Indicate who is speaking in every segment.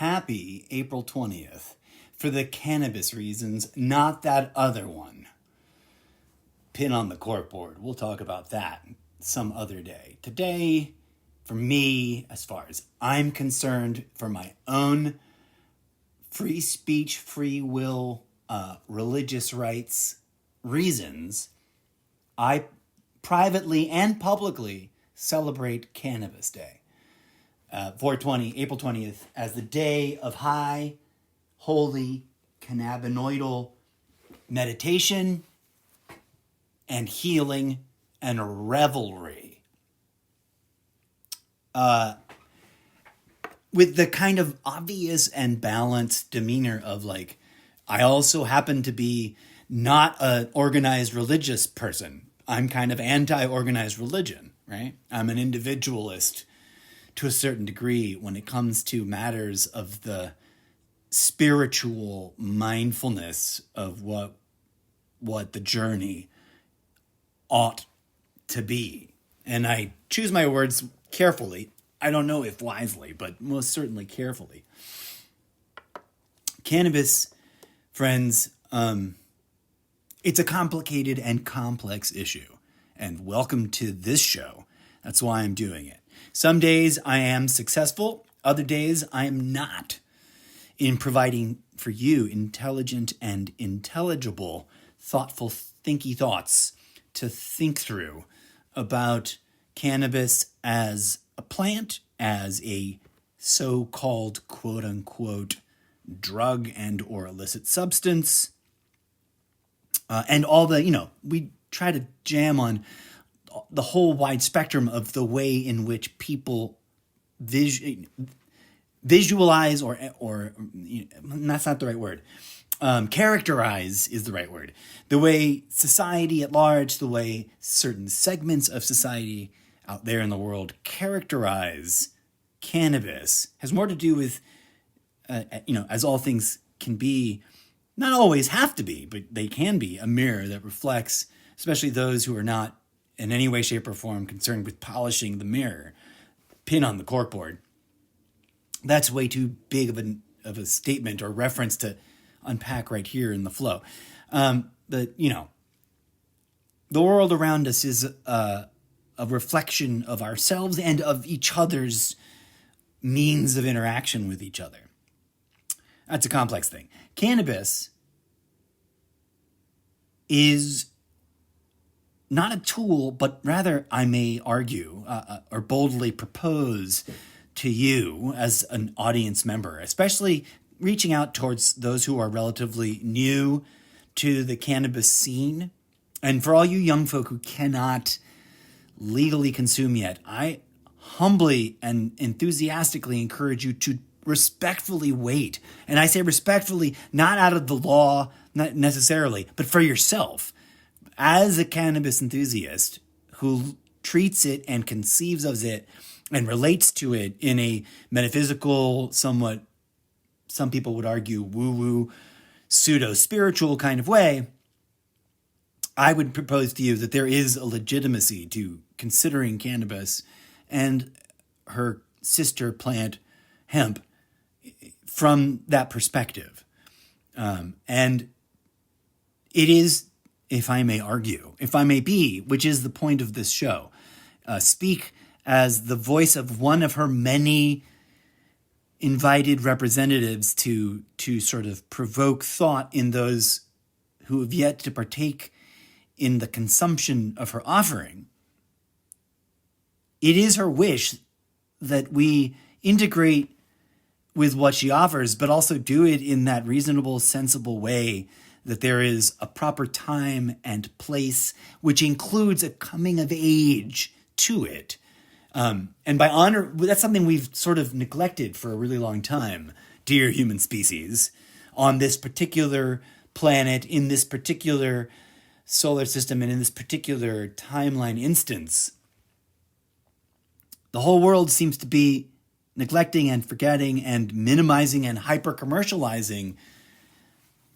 Speaker 1: Happy April 20th for the cannabis reasons, not that other one. Pin on the corkboard. We'll talk about that some other day. Today, for me, as far as I'm concerned, for my own free speech, free will, religious rights reasons, I privately and publicly celebrate Cannabis Day. 420, April 20th, as the day of high, holy, cannabinoidal meditation and healing and revelry. With the kind of obvious and balanced demeanor of like, I also happen to be not an organized religious person. I'm kind of anti-organized religion, right? I'm an individualist to a certain degree when it comes to matters of the spiritual mindfulness of what the journey ought to be. And I choose my words carefully. I don't know if wisely, but most certainly carefully. Cannabis, friends, it's a complicated and complex issue. And welcome to this show. That's why I'm doing it. Some days I am successful. Other days I am not in providing for you intelligent and intelligible, thoughtful, thinky thoughts to think through about cannabis as a plant, as a so-called quote-unquote drug and or illicit substance, and all the, we try to jam on the whole wide spectrum of the way in which people visualize or that's not the right word. Characterize is the right word. The way society at large, the way certain segments of society out there in the world characterize cannabis has more to do with, as all things can be, not always have to be, but they can be a mirror that reflects, especially those who are not in any way, shape, or form concerned with polishing the mirror. Pin on the corkboard. That's way too big of a statement or reference to unpack right here in the flow. But, the world around us is a reflection of ourselves and of each other's means of interaction with each other. That's a complex thing. Cannabis is not a tool, but rather, I may argue, or boldly propose to you as an audience member, especially reaching out towards those who are relatively new to the cannabis scene. And for all you young folk who cannot legally consume yet, I humbly and enthusiastically encourage you to respectfully wait. And I say respectfully, not out of the law, not necessarily, but for yourself. As a cannabis enthusiast who treats it and conceives of it and relates to it in a metaphysical, somewhat, some people would argue, woo-woo, pseudo-spiritual kind of way, I would propose to you that there is a legitimacy to considering cannabis and her sister plant, hemp, from that perspective. And it is, if I may argue, if I may be, which is the point of this show, speak as the voice of one of her many invited representatives to sort of provoke thought in those who have yet to partake in the consumption of her offering. It is her wish that we integrate with what she offers, but also do it in that reasonable, sensible way that there is a proper time and place, which includes a coming of age to it. And by honor, that's something we've sort of neglected for a really long time, dear human species, on this particular planet, in this particular solar system, and in this particular timeline instance. The whole world seems to be neglecting and forgetting and minimizing and hyper-commercializing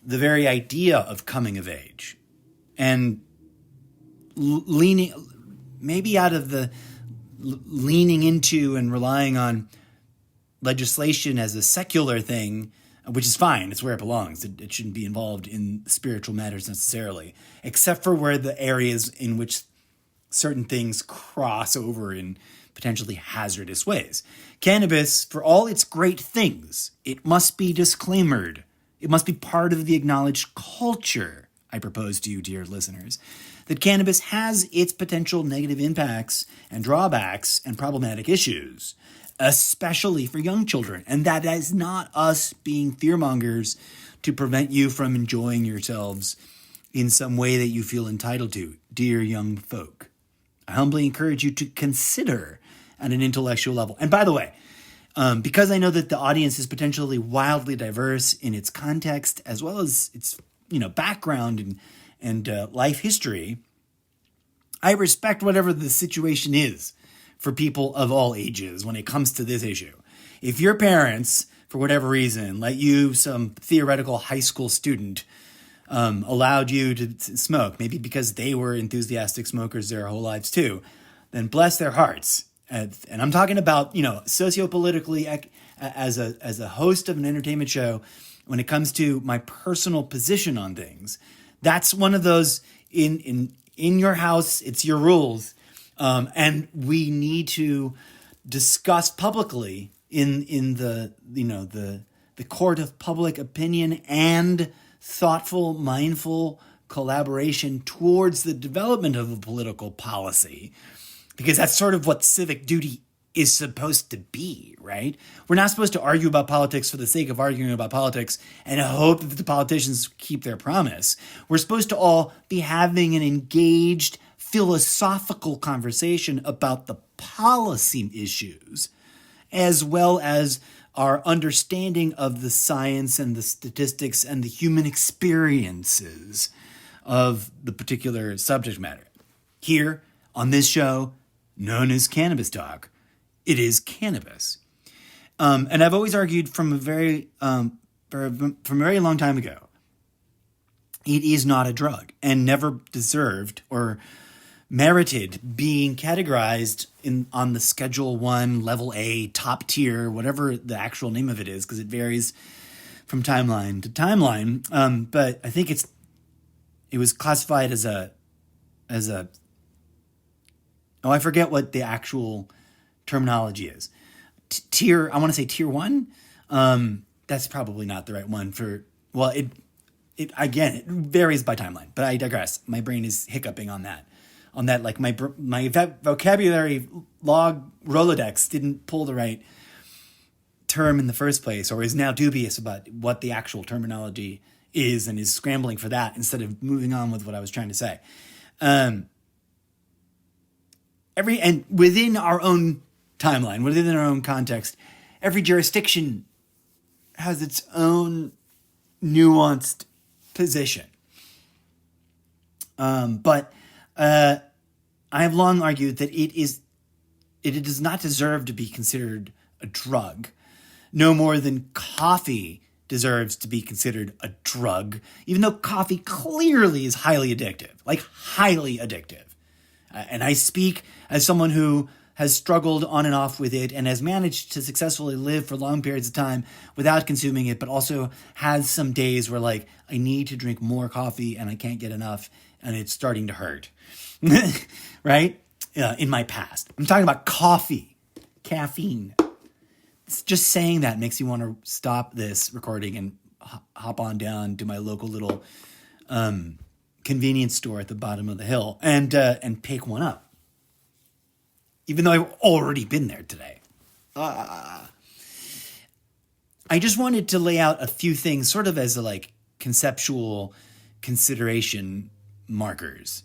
Speaker 1: the very idea of coming of age. And leaning, maybe out of the leaning into and relying on legislation as a secular thing, which is fine. It's where it belongs. It shouldn't be involved in spiritual matters necessarily, except for where the areas in which certain things cross over in potentially hazardous ways. Cannabis, for all its great things, it must be disclaimered. It must be part of the acknowledged culture, I propose to you, dear listeners, that cannabis has its potential negative impacts and drawbacks and problematic issues, especially for young children. And that is not us being fearmongers to prevent you from enjoying yourselves in some way that you feel entitled to, dear young folk. I humbly encourage you to consider at an intellectual level. And by the way, because I know that the audience is potentially wildly diverse in its context as well as its background and life history, I respect whatever the situation is for people of all ages when it comes to this issue. If your parents, for whatever reason, let you, some theoretical high school student, allowed you to smoke, maybe because they were enthusiastic smokers their whole lives too, then bless their hearts. And I'm talking about, sociopolitically as a host of an entertainment show, when it comes to my personal position on things. That's one of those in your house, it's your rules. And we need to discuss publicly in the court of public opinion and thoughtful, mindful collaboration towards the development of a political policy, because that's sort of what civic duty is supposed to be, right? We're not supposed to argue about politics for the sake of arguing about politics and hope that the politicians keep their promise. We're supposed to all be having an engaged philosophical conversation about the policy issues, as well as our understanding of the science and the statistics and the human experiences of the particular subject matter. Here on this show, known as Cannabis Talk, it is cannabis. And I've always argued from a very long time ago, it is not a drug and never deserved or merited being categorized on the Schedule 1, Level A, top tier, whatever the actual name of it is, because it varies from timeline to timeline. But I think it was classified as a I forget what the actual terminology is. Tier, I want to say tier 1. That's probably not the right one for, well, it varies by timeline, but I digress. My brain is hiccuping on that, like my vocabulary log Rolodex didn't pull the right term in the first place, or is now dubious about what the actual terminology is and is scrambling for that instead of moving on with what I was trying to say. And within our own timeline, within our own context, every jurisdiction has its own nuanced position. But I have long argued that it does not deserve to be considered a drug, no more than coffee deserves to be considered a drug, even though coffee clearly is highly addictive, like highly addictive. And I speak as someone who has struggled on and off with it and has managed to successfully live for long periods of time without consuming it, but also has some days where I need to drink more coffee and I can't get enough and it's starting to hurt, right? In my past. I'm talking about coffee, caffeine. It's just saying that makes you want to stop this recording and hop on down to my local little convenience store at the bottom of the hill and pick one up, even though I've already been there today. I just wanted to lay out a few things sort of as conceptual consideration markers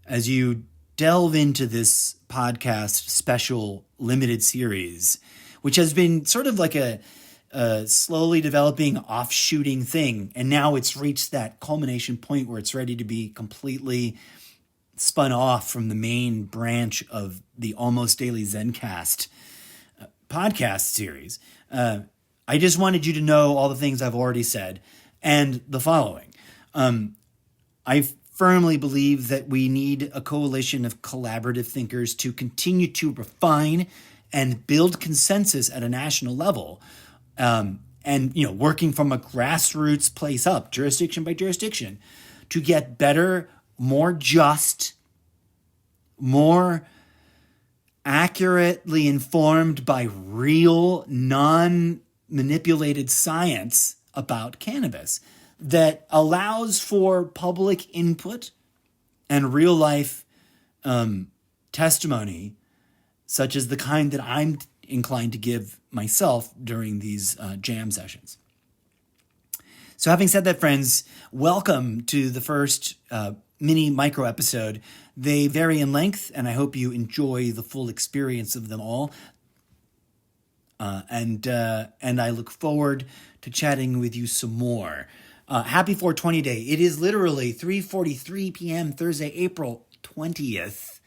Speaker 1: as you delve into this podcast special limited series, which has been sort of like a slowly developing, offshooting thing. And now it's reached that culmination point where it's ready to be completely spun off from the main branch of the Almost Daily Zencast podcast series. I just wanted you to know all the things I've already said and the following. I firmly believe that we need a coalition of collaborative thinkers to continue to refine and build consensus at a national level. And working from a grassroots place up, jurisdiction by jurisdiction, to get better, more just, more accurately informed by real, non-manipulated science about cannabis that allows for public input and real life testimony, such as the kind that I'm inclined to give myself during these jam sessions. So having said that, friends, welcome to the first mini micro episode. They vary in length, and I hope you enjoy the full experience of them all. And I look forward to chatting with you some more. Happy 420 Day. It is literally 3:43 p.m. Thursday, April 20th.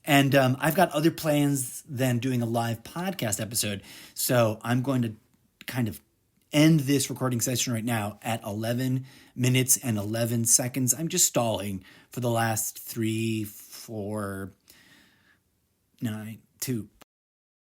Speaker 1: And I've got other plans than doing a live podcast episode. So I'm going to kind of end this recording session right now at 11 minutes and 11 seconds. I'm just stalling for the last 3, 4, 9, 2,